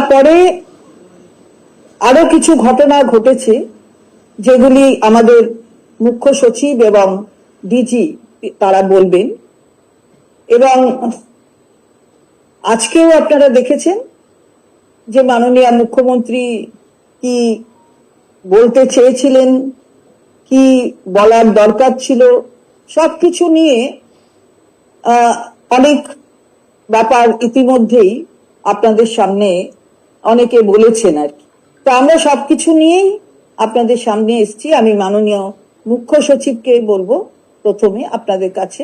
তারপরে আরো কিছু ঘটনা ঘটেছে যেগুলি আমাদের মুখ্য সচিব এবং ডিজি তারা বলবেন। এবং আজকেও আপনারা দেখেছেন যে মাননীয় মুখ্যমন্ত্রী কি বলতে চেয়েছিলেন, কি বলার দরকার ছিল, সবকিছু নিয়ে অনেক ব্যাপার ইতিমধ্যেই আপনাদের সামনে অনেকে বলেছেন আর কি। তো আমরা সবকিছু নিয়েই আপনাদের সামনে এসেছি। আমি মাননীয় মুখ্য সচিবকে বলবো প্রথমে আপনাদের কাছে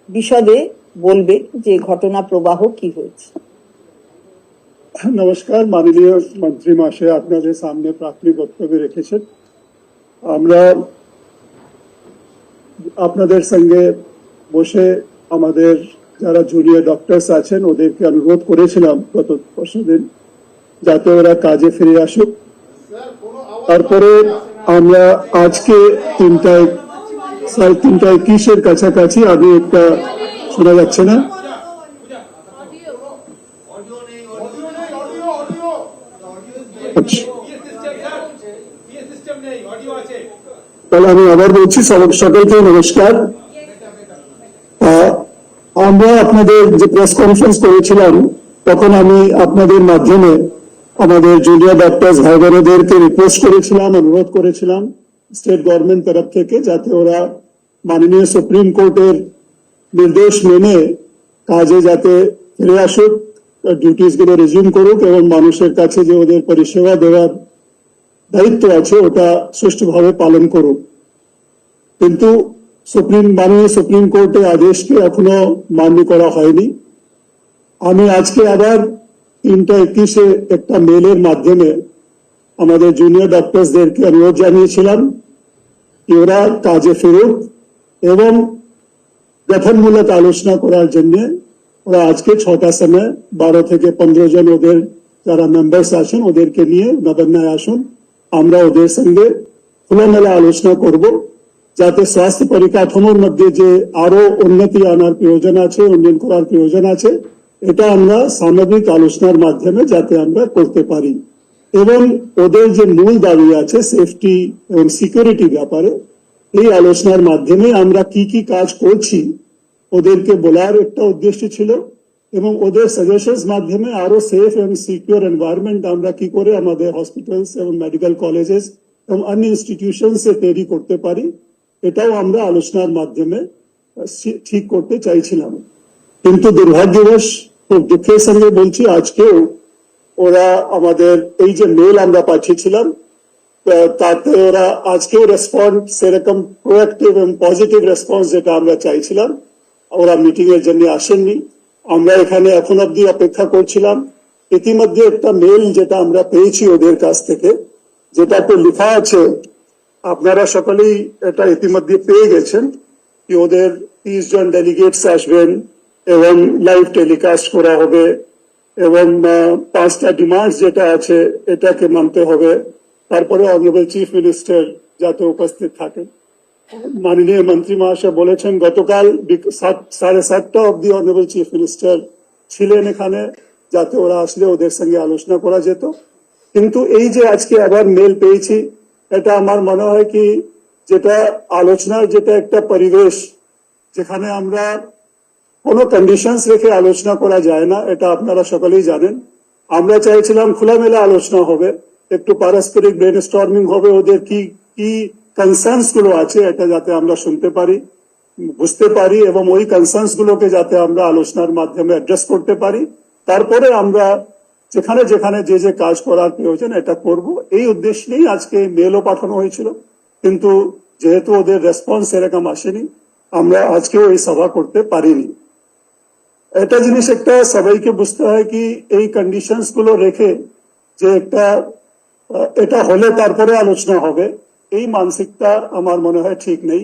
বিশদে বলবে যে ঘটনা প্রবাহ কি হয়েছে। নমস্কার, মাননীয় মন্ত্রী মহাশয় আপনাদের সামনে প্রাথমিক বক্তব্য রেখেছেন। আমরা আপনাদের সঙ্গে বসে আমাদের যারা জুনিয়র ডক্টরস আছেন ওদেরকে অনুরোধ করেছিলাম গত পরশুদিন যাতে ওরা কাজে ফিরে আসুক। তারপরে আমরা আজকে 3:21 কাছাকাছি, আমি একটা শোনা যাচ্ছে না, তাহলে আমি আবার বলছি সকলকে নমস্কার। আমরা আপনাদের যে প্রেস কনফারেন্স করেছিলাম তখন আমি আপনাদের মাধ্যমে আমাদের জুনিয়র ডক্টরস ভাই বোনেদেরকে রিকোয়েস্ট করেছিলাম, অনুরোধ করেছিলাম স্টেট গভর্নমেন্ট তরফ থেকে যাতে ওরা মাননীয় সুপ্রিম কোর্টের নির্দেশ মেনে কাজে যাতে ফিরে আসুক, ডিউটিস গুলো রিজিউম করুক এবং মানুষের কাছে যে ওদের পরিষেবা দেওয়ার দায়িত্ব আছে ওটা সুষ্ঠুভাবে পালন করুক। কিন্তু মাননীয় সুপ্রিম কোর্টের আদেশকে এখনো মান্য করা হয়নি। আমি আজকে আবার 3:21 একটা মেলের মাধ্যমে আমাদের জুনিয়র ডক্টরসদেরকে অনুরোধ জানিয়েছিলাম কি ওরা কাজে ফিরুক এবং গঠনমূলক আলোচনা করার জন্য ওরা আজকে 6টার সময় 12 থেকে 15 জন ওদের যারা মেম্বার্স আছেন ওদেরকে নিয়ে নবান্নায় আসুন। আমরা ওদের সঙ্গে খোলামেলা আলোচনা করব যাতে স্বাস্থ্য পরিকাঠামোর মধ্যে যে আরো উন্নতি আনার প্রয়োজন আছে, উন্নয়ন করার প্রয়োজন আছে, এটা আমরা সামগ্রিক আলোচনার মাধ্যমে যাতে আমরা করতে পারি এবং ওদের যে মূল দাবি আছে সেফটি এবং সিকিউরিটি ব্যাপারে এই আলোচনার মাধ্যমে আমরা কি কি কাজ করছি ওদেরকে বলার একটা উদ্দেশ্য ছিল এবং ওদের সাজেশনস মাধ্যমে আরো সেফ এবং সিকিউর এনভায়রনমেন্ট আমরা কি করে আমাদের হসপিটালস এবং মেডিকেল কলেজেস এবং অন্য ইনস্টিটিউশনস তৈরি করতে পারি এটাও আমরা আলোচনার মাধ্যমে ঠিক করতে চাইছিলাম। কিন্তু দুর্ভাগ্যবশ খুব দুঃখের সঙ্গে বলছি আজকেও ওরা আমাদের এই যে মেল আমরা পাঠিয়েছিলাম তাতে ওরা আজকেও রেসপন্স সেরকম প্রোঅ্যাক্টিভ এবং পজিটিভ রেসপন্স যেটা আমরা চাইছিলাম ওরা মিটিং এর জন্য আসেননি। আমরা এখানে এখন অব্দি অপেক্ষা করছিলাম। ইতিমধ্যে একটা মেল যেটা আমরা পেয়েছি ওদের কাছ থেকে যেটাতে লেখা আছে, আপনারা সকলেই এটা ইতিমধ্যে পেয়ে গেছেন কি ওদের 30 জন ডেলিগেটস আসবেন এবং লাইভ টেলিকাস্ট করা হবে এবং 5টা ডিমান্ডস যেটা আছে এটাকে মানতে হবে। তারপরে অনারেবল চিফ মিনিস্টার যাতে উপস্থিত থাকেন। মাননীয় মন্ত্রী মহাশয় বলেছেন গতকাল 7:30 অব্দি অনারেবল চিফ মিনিস্টার ছিলেন এখানে যাতে ওরা আসলে ওদের সঙ্গে আলোচনা করা যেত। কিন্তু এই যে আজকে আবার মেল পেয়েছি এটা আমার মনে হয় কি যেটা আলোচনার যেটা একটা পরিবেশ যেখানে আমরা কোনো কন্ডিশনস রেখে আলোচনা করা যায় না, এটা আপনারা সকলেই জানেন। আমরা চাইছিলাম খোলামেলা আলোচনা হবে, একটু পারস্পরিক ব্রেনস্টর্মিং হবে, ওদের কি কি কনসার্নস গুলো আছে এটা যাতে আমরা শুনতে পারি, বুঝতে পারি এবং ওই কনসার্নস গুলোকে যাতে আমরা আলোচনার মাধ্যমে অ্যাড্রেস করতে পারি। তারপরে আমরা যেখানে যেখানে যে যে কাজ করার প্রয়োজন এটা করব। এই উদ্দেশ্য নিয়েই আজকে মেলও পাঠানো হয়েছিল, কিন্তু যেহেতু ওদের রেসপন্স এরকম আসেনি আমরা আজকেও এই সভা করতে পারিনি। এটা জিনিস একটা সবাইকে বুঝতে হয় কি এই কন্ডিশনস গুলো রেখে যে একটা এটা হলে তারপরে আলোচনা হবে, এই মানসিকতা আমার মনে হয় ঠিক নেই।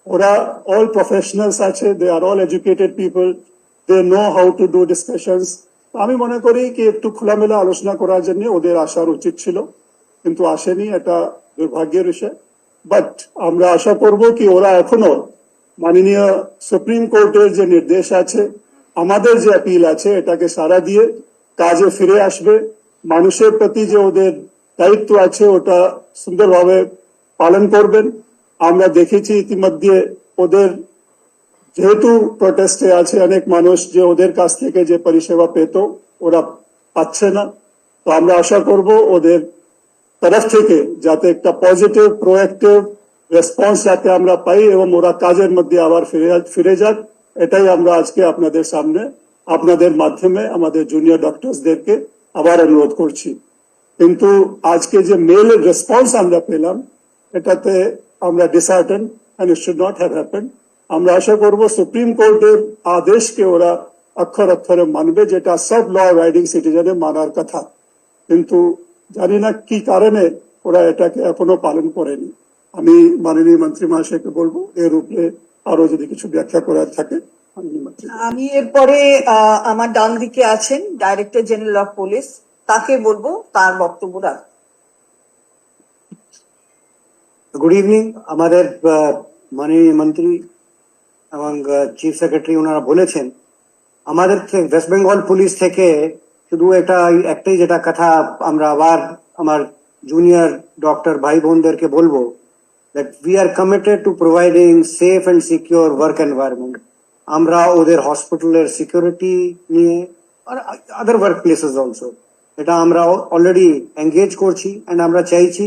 ওরা অল প্রফেশনালস আছে, they are all educated people, they know how to do discussions. আমি মনে করি কি একটু খোলামেলা আলোচনা করার জন্য ওদের আসার উচিত ছিল, কিন্তু আসেনি, এটা দুর্ভাগ্যের বিষয়। বাট আমরা আশা করব কি ওরা এখনো মাননীয় সুপ্রিম কোর্টের যে নির্দেশ আছে, আমাদের যে অ্যাপিল আছে এটাকে সাড়া দিয়ে কাজে ফিরে আসবে, মানুষের প্রতি যে ওদের দায়িত্ব আছে ওটা সুন্দরভাবে পালন করবেন। আমরা দেখেছি ইতিমধ্যে ওদের যেহেতু প্রোটেস্টে আছে অনেক মানুষ, যে ওদের কাছ থেকে যে পরিষেবা পেত ওরা পাচ্ছে না। তো আমরা আশা করব ওদের তরফ থেকে যাতে একটা পজিটিভ প্রোঅ্যাক্টিভ রেসপন্স যাতে আমরা পাই এবং ওরা কাজের মধ্যে আবার ফিরে যাক। এটাই আমরা আজকে আপনাদের সামনে আপনাদের মাধ্যমে আমাদের জুনিয়র ডক্টরসদেরকে আবার অনুরোধ করছি। কিন্তু আজকে যে মেলের রেসপন্স আমরা পেলাম এটাতে আমরা dishearten and it should not have happened. আমরা আশা করব সুপ্রিম কোর্টের আদেশকে ওরা অক্ষর অক্ষরে মানবে, যেটা সব ল অ্যাবাইডিং সিটিজেনে মানার কথা। কিন্তু জানি না কি কারণে ওরা এটাকে এখনো পালন করেনি। আমি মাননীয় মন্ত্রী মহাশয়কে বলবো এর উপরে আরো যদি কিছু ব্যাখ্যা করার থাকে। আমি এরপরে আমার ডান দিকে আছেন ডাইরেক্টর জেনারেল অফ পুলিশ, তাকে বলবো তার বক্তব্য রাখ। Good evening. আমাদের মাননীয় মন্ত্রী এবং চিফ সেক্রেটারি ওনারা বলেছেন আমাদের ওয়েস্ট বেঙ্গল পুলিশ থেকে শুধু একটাই যেটা কথা আমরা আবার আমার জুনিয়র ডক্টর ভাই বোনদেরকে বলবো, that we are committed to providing safe and secure work environment. আমরা ওদের হসপিটালের সিকিউরিটি নিয়ে আর আদার ওয়ার্ক প্লেসেস অলসো এটা আমরা অলরেডি এঙ্গেজ করছি এন্ড আমরা চাইছি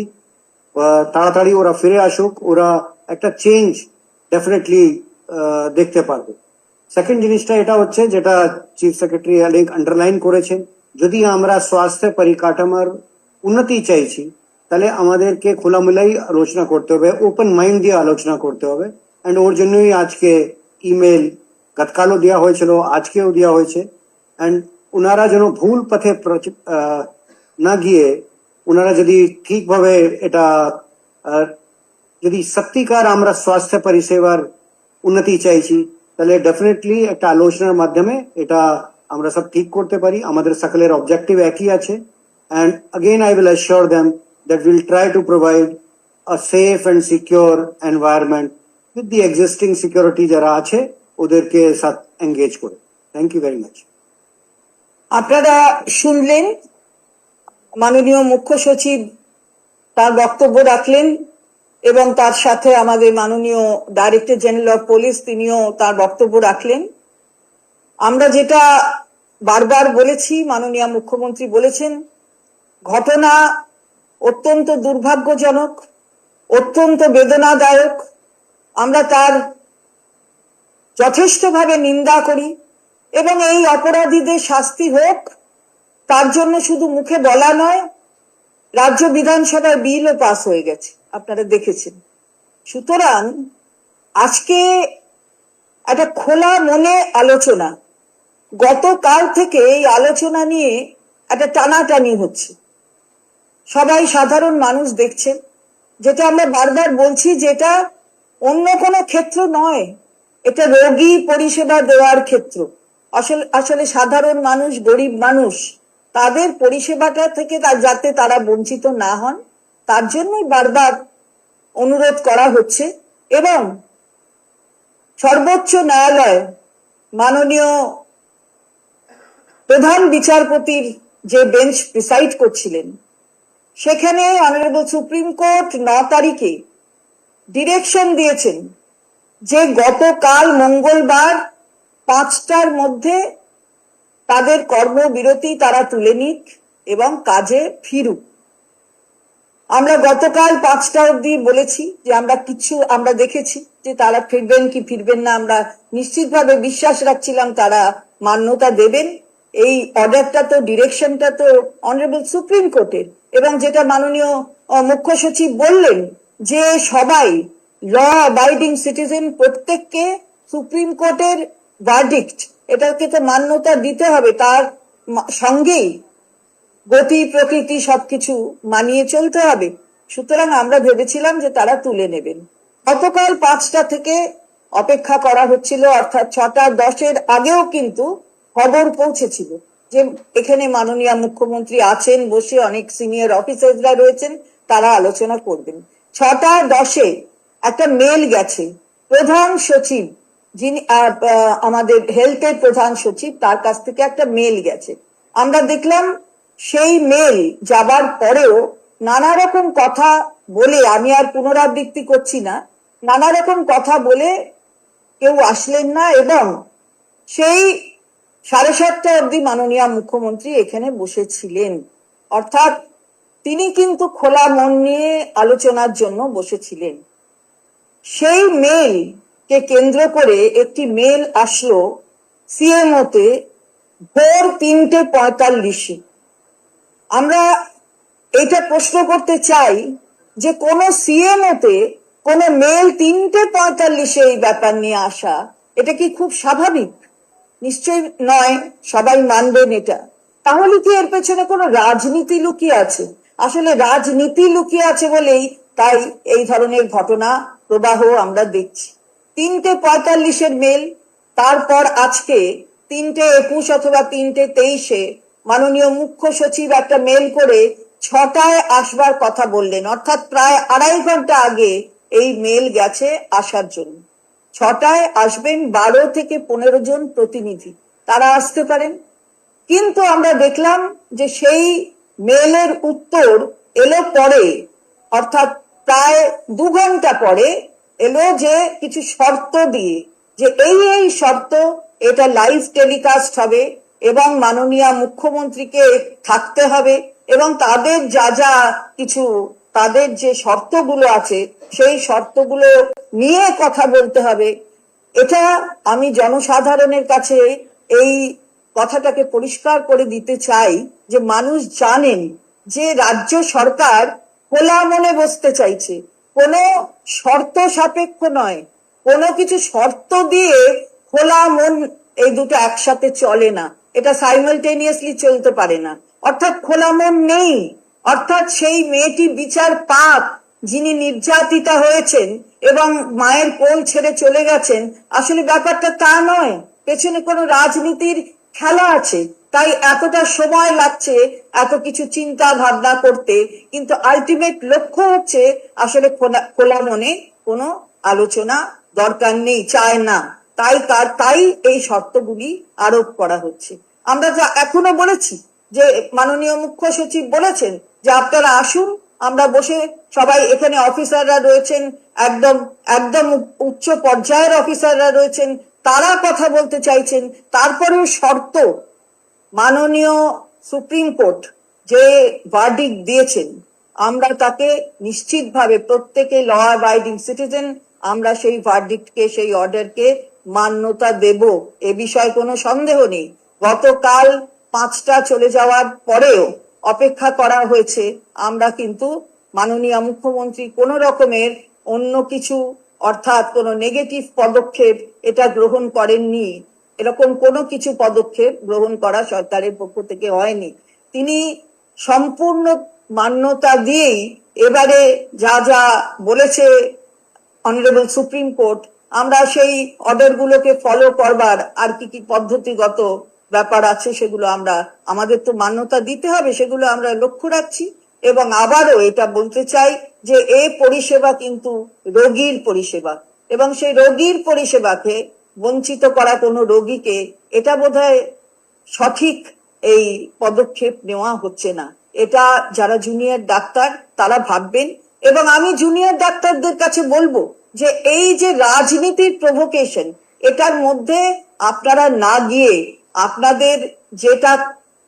তাড়াতাড়ি ওরা ফিরে আসুক, ওরা একটা চেঞ্জ ডেফিনেটলি দেখতে পারবে। সেকেন্ড জিনিসটা এটা হচ্ছে যেটা চিফ সেক্রেটারি আন্ডারলাইন করেছেন, যদি আমরা স্বাস্থ্য পরিকাঠামোর উন্নতি চাইছি তাহলে আমাদেরকে খোলামেলাই আলোচনা করতে হবে, ওপেন মাইন্ড দিয়ে আলোচনা করতে হবে। এন্ড ওর জন্যই আজকে ইমেল গতকালও দেওয়া হয়েছিল, আজকেও দেওয়া হয়েছে। এন্ড ওনারা যেন ভুল পথে না গিয়ে ওনারা যদি ঠিকভাবে এটা যদি সত্যিকার আমরা স্বাস্থ্য পরিষেবার উন্নতি চাইছি তাহলে ডেফিনেটলি একটা আলোচনার মাধ্যমে এটা আমরা সব ঠিক করতে পারি। আমাদের সকলের অবজেক্টিভ একই আছে। And again I will assure them that we'll try to provide a safe and secure environment with the existing security যারা আছে ওদেরকে সাথ এঙ্গেজ করে। Thank you very much. আপনারা শুনলেন মাননীয় মুখ্য সচিব তার বক্তব্য রাখলেন এবং তার সাথে আমাদের মাননীয় ডাইরেক্টর জেনারেল অফ পুলিশ তিনিও তার বক্তব্য রাখলেন। আমরা যেটা বারবার বলেছি, মাননীয় মুখ্যমন্ত্রী বলেছেন, ঘটনা অত্যন্ত দুর্ভাগ্যজনক, অত্যন্ত বেদনাদায়ক। আমরা তার যথেষ্টভাবে নিন্দা করি এবং এই অপরাধীদের শাস্তি হোক তার জন্য শুধু মুখে বলা নয়, রাজ্য বিধানসভার বিলও পাস হয়ে গেছে, আপনারা দেখেছেন। সুতরাং আজকে একটা খোলা মনে আলোচনা, গতকাল থেকে এই আলোচনা নিয়ে একটা টানাটানি হচ্ছে, সবাই সাধারণ মানুষ দেখছেন। যেটা আমরা বারবার বলছি, যেটা অন্য কোনো ক্ষেত্র নয়, এটা রোগী পরিষেবা দেওয়ার ক্ষেত্র। আসলে সাধারণ মানুষ, গরিব মানুষ, তাদের পরিষেবাটা থেকে যাতে তারা বঞ্চিত না হন তার জন্যই বারবার অনুরোধ করা হচ্ছে। এবং সর্বোচ্চ ন্যায়ালয় মাননীয় প্রধান বিচারপতির যে বেঞ্চ প্রিসাইড করছিলেন, সেখানে অনারেবল সুপ্রিম কোর্ট 9 তারিখে ডিরেকশন দিয়েছেন যে গতকাল মঙ্গলবার 5টার মধ্যে তাদের কর্মবিরতি তারা তুলে নিক এবং কাজে ফিরুক। আমরা গতকাল 5টা অবধি বলেছি যে আমরা দেখেছি যে তারা ফিরবেন কি ফিরবেন না, আমরা নিশ্চিতভাবে বিশ্বাস রাখছিলাম তারা মান্যতা দেবেন। এই অর্ডারটা তো, ডিরেকশনটা তো অনারেবল সুপ্রিম কোর্টের। এবং যেটা মাননীয় মুখ্য সচিব বললেন যে সবাই ল অ্যাবাইডিং সিটিজেন প্রত্যেককে সুপ্রিম কোর্টের ভার্ডিক্ট এটাকে তো মান্যতা দিতে হবে, তার সঙ্গেই গতি প্রকৃতি সবকিছু মানিয়ে চলতে হবে। সুতরাং আমরা ভেবেছিলাম যে তারা তুলে নেবেন। গতকাল 5টা থেকে অপেক্ষা করা হচ্ছিল, অর্থাৎ 6:10 আগেও কিন্তু খবর পৌঁছেছিল যে এখানে মাননীয় মুখ্যমন্ত্রী আছেন, বসে অনেক সিনিয়র অফিসাররা রয়েছেন, তারা আলোচনা করবেন। 6:10 একটা মেল গেছে প্রধান সচিব, যিনি আমাদের হেলথের প্রধান সচিব, তার কাছ থেকে একটা মেল গেছে। আমরা দেখলাম সেই মেল যাবার পরেও নানা রকম কথা বলে, আমি আর পুনরাবৃত্তি করছি না, নানা রকম কথা বলে কেউ আসলেন না এবং সেই 7:30 অবধি মাননীয় মুখ্যমন্ত্রী এখানে বসেছিলেন। অর্থাৎ তিনি কিন্তু খোলা মন নিয়ে আলোচনার জন্য বসেছিলেন। সেই মেল কে কেন্দ্র করে একটি মেল আসলো সিএমও তে ভোর 3:45-এ। আমরা এটা প্রশ্ন করতে চাই যে কোন সিএমও তে কোন মেল 3:45-এ এই ব্যাপার নিয়ে আসা, এটা কি খুব স্বাভাবিক? নিশ্চয়ই নয়, সবাই মানবেন এটা। তাহলে কি এর পেছনে কোনো রাজনীতি লুকিয়ে আছে? আসলে রাজনীতি লুকিয়ে আছে বলেই তাই এই ধরনের ঘটনা প্রবাহ আমরা দেখছি। 3:45-এর মেল, তারপর আজকে 3:21 অথবা 3:23-এ মাননীয় মুখ্য সচিব একটা মেল করে 6টায় আসবার কথা বললেন, অর্থাৎ প্রায় 2.5 ঘন্টা আগে এই মেল গেছে আসার জন্য। 6টায় আসবেন 12 থেকে 15 জন প্রতিনিধি, তারা আসতে পারেন। কিন্তু আমরা দেখলাম যে সেই মেলের উত্তর এলো পরে, অর্থাৎ প্রায় 2 ঘন্টা পরে এলো, যে কিছু শর্ত দিয়ে, যে এই শর্ত, এটা লাইভ টেলিকাস্ট হবে এবং মাননীয় মুখ্যমন্ত্রীকে থাকতে হবে এবং তাদের যা কিছু, তাদের যে শর্তগুলো আছে সেই শর্তগুলো নিয়ে কথা বলতে হবে। এটা আমি জনসাধারণের কাছে এই কথাটাকে পরিষ্কার করে দিতে চাই যে মানুষ জানেন যে রাজ্য সরকার খোলা মনে বসতে চাইছে, কোনো শর্ত সাপেক্ষ নয়। কোনো কিছু শর্ত দিয়ে খোলা মন, এই দুটো একসাথে চলে না, এটা সাইমালটেনিয়াসলি চলতে পারে না। অর্থাৎ খোলা মন নেই, অর্থাৎ সেই মেয়েটি বিচার পাক, যিনি নির্যাতিতা হয়েছেন এবং মায়ের কোল ছেড়ে চলে গেছেন, আসলে ব্যাপারটা তা নয়, পেছনে কোনো রাজনীতির খেলা আছে। তাই এতটা সময় লাগছে এত কিছু চিন্তা ভাবনা করতে, কিন্তু আলটিমেট লক্ষ্য হচ্ছে আসলে খোলা মনে কোনো আলোচনা দরকার নেই, চায় না। তাই এই শর্তগুলি আরোপ করা হচ্ছে। আমরা যা এখনো বলেছি যে মাননীয় মুখ্য সচিব বলেছেন যে আপনারা আসুন, আমরা বসে সবাই, এখানে অফিসাররা রয়েছেন, একদম একদম উচ্চ পর্যায়ের অফিসাররা রয়েছেন, তারা কথা বলতে চাইছেন। তারপরেও শর্ত, মাননীয় সুপ্রিম কোর্ট যে ভার্ডিক্ট দিয়েছেন, আমরা তাকে নিশ্চিতভাবে, প্রত্যেকে ল অ্যাবাইডিং সিটিজেন, আমরা সেই ভার্ডিক্টকে, সেই অর্ডারকে মান্যতা দেব, এ বিষয়ে কোনো সন্দেহ নেই। গতকাল 5টা চলে যাওয়ার পরেও অপেক্ষা করা হয়েছে। আমরা কিন্তু মাননীয় মুখ্যমন্ত্রী কোন রকমের অন্য কিছু, অর্থাৎ কোনো নেগেটিভ পদক্ষেপ এটা গ্রহণ করেননি। এরকম কোনো কিছু পদক্ষেপ গ্রহণ করা সরকারের পক্ষ থেকে হয়নি। তিনি সম্পূর্ণ মান্যতা দিয়েই এবারে যা বলেছে অনারেবল সুপ্রিম কোর্ট, আমরা সেই অর্ডার গুলোকে ফলো করবার আর কি পদ্ধতিগত ব্যাপার আছে সেগুলো আমরা, আমাদের তো মান্যতা দিতে হবে, সেগুলো আমরা লক্ষ্য রাখছি। এবং আবারও এটা বলতে চাই যে এই পরিষেবা কিন্তু রোগীর পরিষেবা, এবং সেই রোগীর পরিষেবাকে বঞ্চিত করা কোনো রোগীকে, এটা বোধহয় সঠিক এই পদক্ষেপ নেওয়া হচ্ছে না। এটা যারা জুনিয়র ডাক্তার তারা ভাববেন, এবং আমি জুনিয়র ডাক্তারদের কাছে বলবো যে এই যে রাজনীতির প্রভোকেশন, এটার মধ্যে আপনারা না গিয়ে আপনাদের যেটা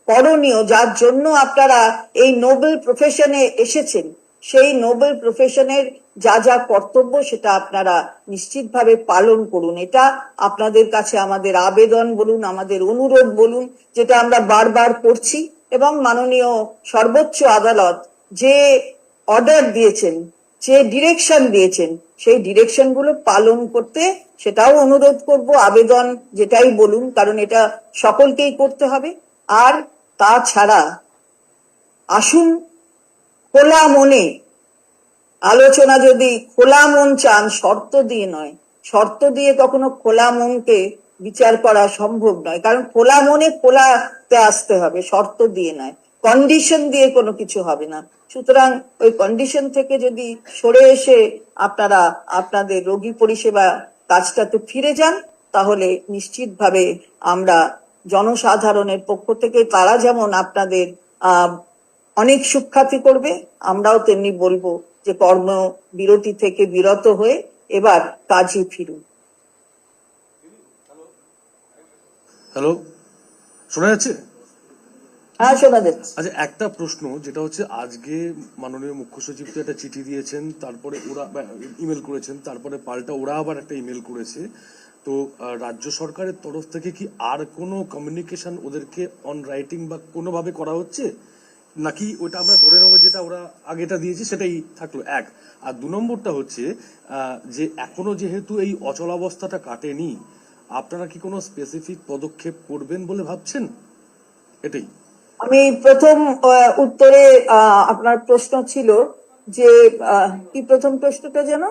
করণীয়, যার জন্য আপনারা এই নোবেল প্রফেশনে এসেছেন, সেই নোবেল প্রফেশনের যা কর্তব্য সেটা আপনারা নিশ্চিতভাবে পালন করুন। এটা আপনাদের কাছে আমাদের আবেদন বলুন, আমাদের অনুরোধ বলুন, যেটা আমরা বারবার করছি। এবং মাননীয় সর্বোচ্চ আদালত যে অর্ডার দিয়েছেন, যে ডিরেকশন দিয়েছেন, সেই ডিরেকশন গুলো পালন করতে, সেটাও অনুরোধ করব, আবেদন যেটাই বলুন, কারণ এটা সকলকেই করতে হবে। আর তাছাড়া আসুন খোলা মনে আলোচনা, যদি খোলা মন চান, শর্ত দিয়ে নয়। শর্ত দিয়ে কখনো খোলা মনকে বিচার করা সম্ভব নয়, কারণ খোলা মনে খোলাতে আসতে হবে, শর্ত দিয়ে নয়। কন্ডিশন দিয়ে কোনো কিছু হবে না। সুতরাং ওই কন্ডিশন থেকে যদি সরে এসে আপনারা আপনাদের রোগী পরিষেবা কাজটাতে ফিরে যান, তাহলে নিশ্চিতভাবে আমরা জনসাধারণের পক্ষ থেকে, তারা যেমন আপনাদের অনেক সুখ্যাতি করবে। আমরাও তেমনি বলবো যে কর্মবিরতি থেকে বিরত হয়ে এবার কাজে ফিরুন। হ্যালো, শোনা যাচ্ছে? হ্যাঁ, শোনা যাচ্ছে। আচ্ছা, একটা প্রশ্ন যেটা হচ্ছে, আজকে মাননীয় মুখ্য সচিব তো একটা চিঠি দিয়েছেন, তারপরে ওরা ইমেল করেছেন, তারপরে পাল্টা ওরা আবার একটা ইমেল করেছে। তো রাজ্য সরকারের তরফ থেকে কি আর কোনো কমিউনিকেশন ওদেরকে অন রাইটিং বা কোনোভাবে করা হচ্ছে, নাকি ওটা আমরা ধরে নেবো যেটা ওরা আগেটা দিয়েছে সেটাই থাকলো? এক। আর 2 নম্বরটা হচ্ছে যে এখনো যেহেতু এই অচলাবস্থাটা কাটেনি, আপনারা কি কোনো স্পেসিফিক পদক্ষেপ করবেন বলে ভাবছেন? এটাই। আমি প্রথম উত্তরে আপনার প্রশ্ন ছিল যে কি প্রথম প্রশ্নটা যেন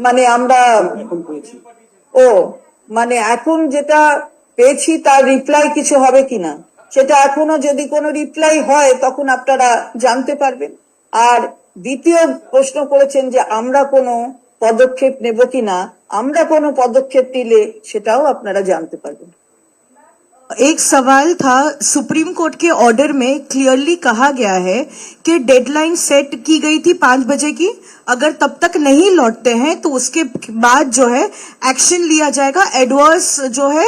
মানে আমরা মানে এখন যেটা পেয়েছি তার রিপ্লাই কিছু হবে কিনা, সেটা এখনো যদি কোনো রিপ্লাই হয় তখন আপনারা জানতে পারবেন। আর দ্বিতীয় প্রশ্ন করেছেন যে আমরা কোনো পদক্ষেপ নেব কিনা, আমরা কোনো পদক্ষেপ নিলে সেটাও আপনারা জানতে পারবেন। एक सवाल था, सुप्रीम कोर्ट के ऑर्डर में क्लियरली कहा गया है कि डेडलाइन सेट की गई थी 5 बजे की, अगर तब तक नहीं लौटते हैं तो उसके बाद जो है एक्शन लिया जाएगा, एडवर्स जो है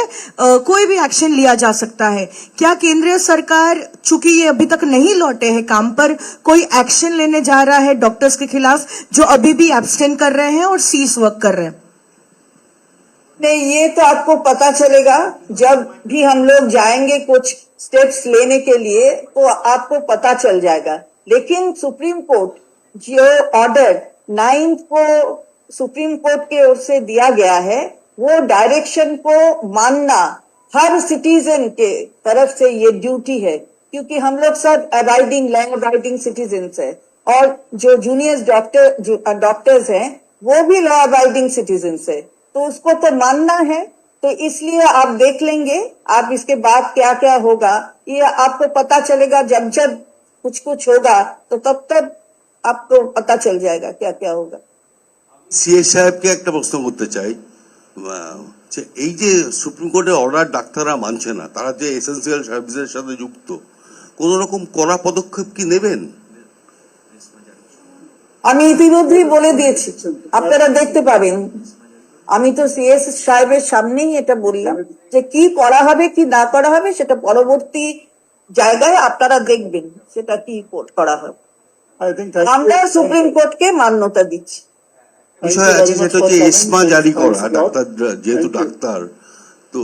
कोई भी एक्शन लिया जा सकता है। क्या केंद्रीय सरकार, चूंकि ये अभी तक नहीं लौटे हैं काम पर, कोई एक्शन लेने जा रहा है डॉक्टर्स के खिलाफ जो अभी भी एब्सटेंड कर रहे हैं और सीज वर्क कर रहे हैं? नहीं, ये तो आपको पता चलेगा जब भी हम लोग जाएंगे कुछ स्टेप्स लेने के लिए, तो आपको पता चल जाएगा। लेकिन सुप्रीम कोर्ट जो ऑर्डर 9 को सुप्रीम कोर्ट के ओर से दिया गया है, वो डायरेक्शन को मानना हर सिटीजन के तरफ से ये ड्यूटी है, क्योंकि हम लोग सब अबाइडिंग लॉ अबाइडिंग सिटीजन्स है, और जो जूनियर डॉक्टर्स हैं वो भी लॉ अबाइडिंग सिटीजन्स है, तो उसको तो मानना है। तो इसलिए आप देख लेंगे, आप इसके बाद क्या क्या होगा ये आपको पता चलेगा। जब जब कुछ कुछ होगा तो तब तब आपको पता चल जाएगा क्या क्या होगा। সিএস সাহেবকে একটা প্রশ্ন করতে চাই, যে এই যে সুপ্রিম কোর্টের অর্ডার ডাক্তাররা মানছে না, তারা যে এসেন্সিয়াল সার্ভিসের সাথে যুক্ত, কোন রকম কড়া পদক্ষেপ কি নেবেন? আমি ইতিমধ্যেই বলে দিয়েছি, আপনারা দেখতে পাবেন। আমি তো সিএস সাহেবের সামনেই এটা বললাম যে কি করা হবে কি না করা হবে সেটা পরবর্তী জায়গায় আপনারা দেখবেন সেটা কি করা হবে। আমরা সুপ্রিম কোর্টকে মান্যতা দিচ্ছি। বিষয় আছে সেটা হচ্ছে এসমা জারি করা, ডাক্তার যেহেতু ডাক্তার, তো